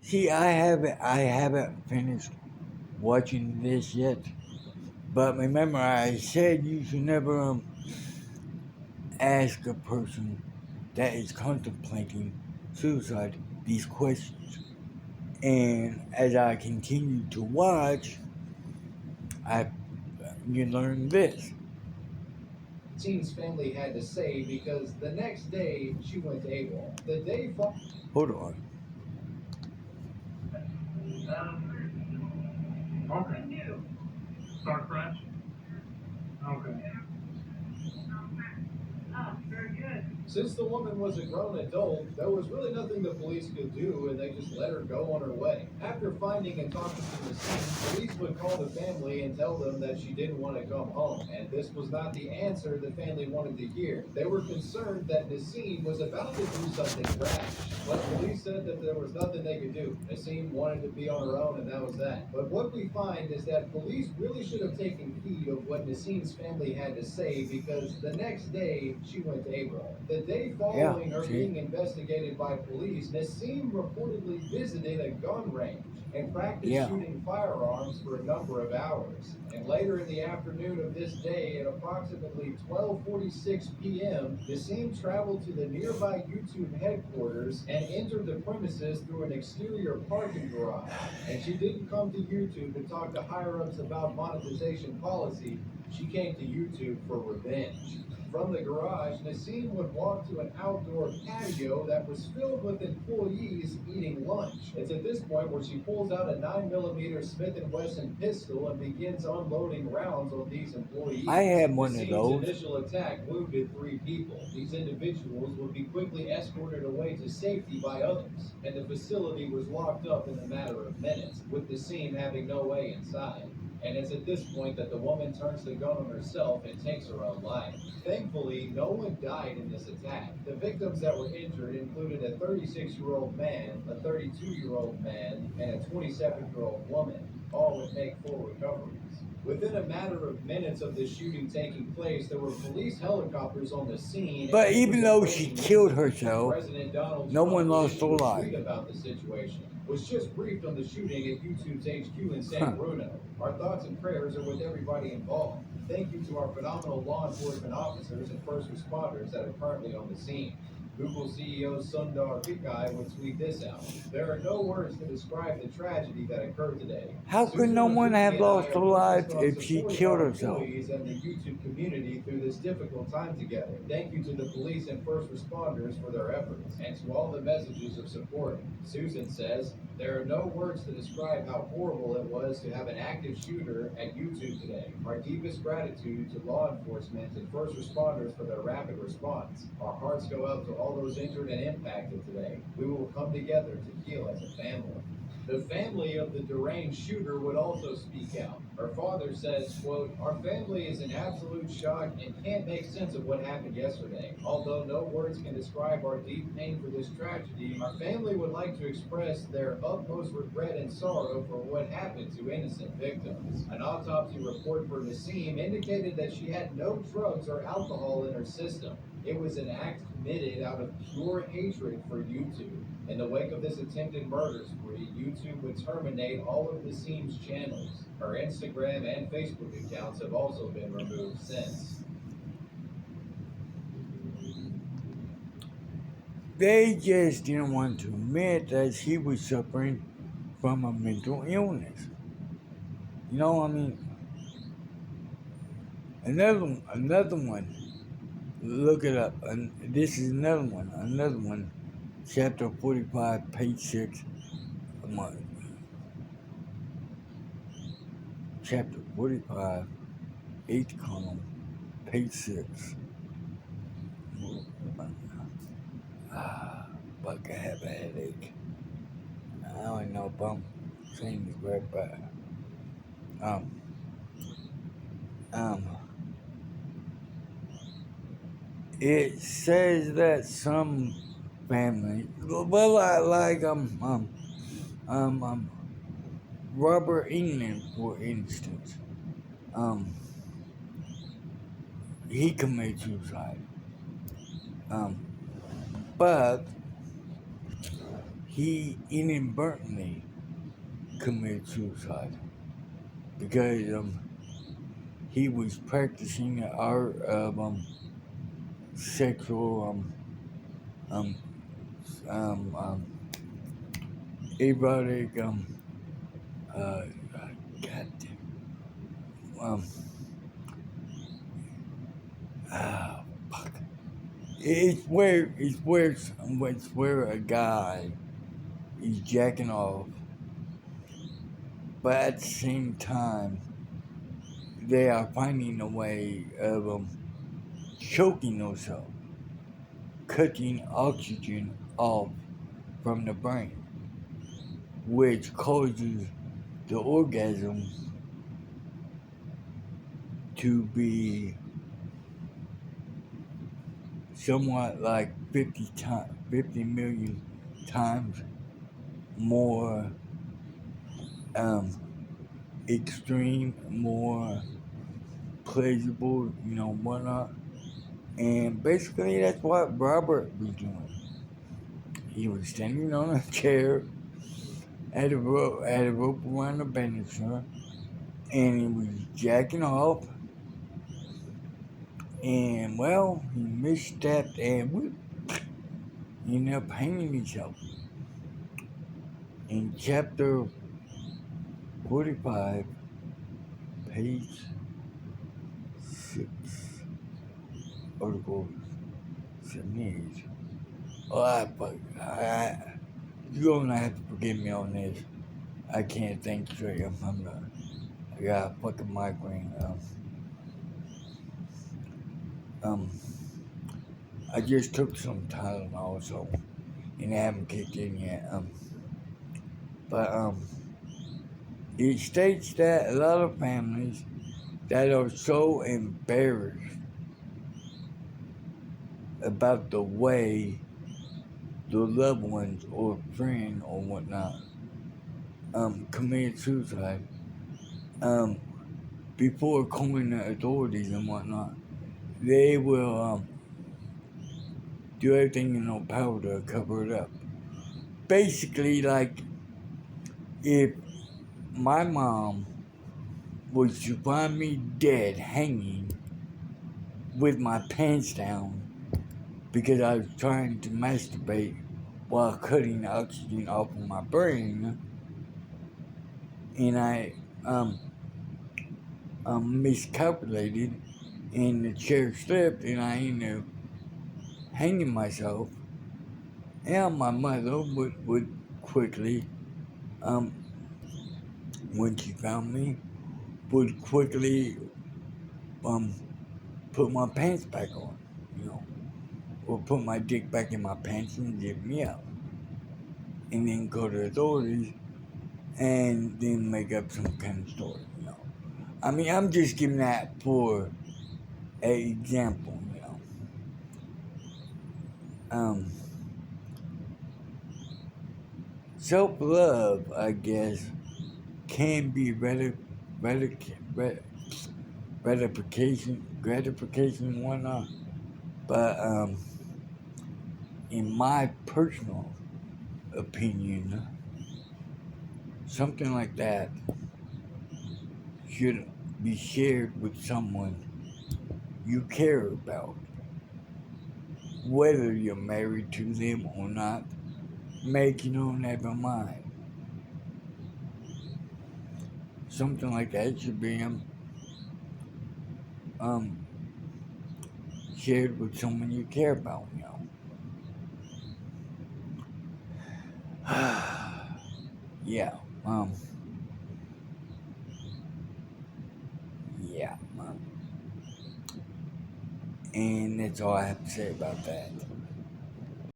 See, I haven't finished watching this yet. But remember, I said you should never ask a person that is contemplating suicide these questions. And as I continue to watch, I you learn this. Teen's family had to say because the next day she went AWOL. The day Hold on. Okay. Start fresh. Okay. Since the woman was a grown adult, there was really nothing the police could do, and they just let her go on her way. After finding and talking to the scene, police would call the family and tell them that she didn't want to come home, and this was not the answer the family wanted to hear. They were concerned that Nassim was about to do something rash, but police said that there was nothing they could do. Nassim wanted to be on her own, and that was that. But what we find is that police really should have taken heed of what Nassim's family had to say because the next day she went to AWOL. The day Yeah, following her see? being investigated by police, Nassim reportedly visited a gun range and practiced Yeah. shooting firearms for a number of hours. And later in the afternoon of this day, at approximately 12:46 p.m., Nassim traveled to the nearby YouTube headquarters and entered the premises through an exterior parking garage. And she didn't come to YouTube to talk to higher-ups about monetization policy. She came to YouTube for revenge. From the garage, Nassim would walk to an outdoor patio that was filled with employees eating lunch. It's at this point where she pulls out a 9mm Smith & Wesson pistol and begins unloading rounds on these I employees. had one of Nassim's those. initial attack wounded 3 people. These individuals would be quickly escorted away to safety by others, and the facility was locked up in a matter of minutes, with Nassim having no way inside. And it's at this point that the woman turns the gun on herself and takes her own life. Thankfully, no one died in this attack. The victims that were injured included a 36-year-old man, a 32-year-old man, and a 27-year-old woman. All would make full recoveries. Within a matter of minutes of the shooting taking place, there were police helicopters on the scene, But and it was even a though she breaking killed news. herself, President Donald no Trump one would lost their issue a life. tweet about the situation. Was just briefed on the shooting at YouTube's HQ in San Huh. Bruno. Our thoughts and prayers are with everybody involved. Thank you to our phenomenal law enforcement officers and first responders that are currently on the scene. Google CEO Sundar Pichai would tweet this out. There are no words to describe the tragedy that occurred today. How could Susan no one Wojcicki have and I lost are their focused life on if she supporting killed our herself? employees and the YouTube community through this difficult time together. Thank you to the police and first responders for their efforts and to all the messages of support. Susan says, there are no words to describe how horrible it was to have an active shooter at YouTube today. Our deepest gratitude to law enforcement and first responders for their rapid response. Our hearts go out to all those injured and impacted today. We will come together to heal as a family. The family of the deranged shooter would also speak out. Her father says, quote, our family is in absolute shock and can't make sense of what happened yesterday. Although no words can describe our deep pain for this tragedy, our family would like to express their utmost regret and sorrow for what happened to innocent victims. An autopsy report for Nassim indicated that she had no drugs or alcohol in her system. It was an act committed out of pure hatred for YouTube. In the wake of this attempted murder spree, YouTube would terminate all of Nassim's channels. Her Instagram and Facebook accounts have also been removed since. They just didn't want to admit that she was suffering from a mental illness. You know, I mean, another one. Look it up. And this is another one. Chapter 45, page 6. Chapter 45, 8th column, page 6. Fuck, I have a headache. I don't know if I'm saying this right, but um, um, it says that some family, well, um, Robert England, for instance, um, he committed suicide. Um, but he inadvertently committed suicide because he was practicing the art of sexual um, um, um, erotic uh, God um, ah, fuck. It's where a guy is jacking off, but at the same time they are finding a way of choking themselves, cutting oxygen off from the brain, which causes the orgasm to be somewhat like 50 million times more um, extreme, more pleasurable, whatnot. And basically, that's what Robert was doing. He was standing on a chair, had a rope around the banister, and he was jacking off. And well, he misstepped and whoop, he ended up hanging himself. In chapter 45, page 6, article 78. Oh, you're gonna have to forgive me on this. I can't think straight. I got a fucking migraine. Um, I just took some Tylenol, so and it haven't kicked in yet. But it states that a lot of families that are so embarrassed about the way their loved ones or friend or whatnot committed suicide um, before calling the authorities and whatnot, they will do everything in their power to cover it up. Basically, like if my mom was to find me dead hanging with my pants down because I was trying to masturbate while cutting the oxygen off of my brain, and I miscalculated, and the chair slipped, and I ended up hanging myself. And my mother would quickly, um, when she found me, would quickly um, put my pants back on, you know, or put my dick back in my pants and get me out, and then go to the authorities and then make up some kind of story. I mean, I'm just giving that for an example. Um, Self love, I guess, can be gratification, and whatnot. But in my personal opinion, something like that should be shared with someone you care about, whether you're married to them or not. Make your own never mind. Something like that should be um shared with someone you care about. Yeah. Um. Yeah. And that's all I have to say about that.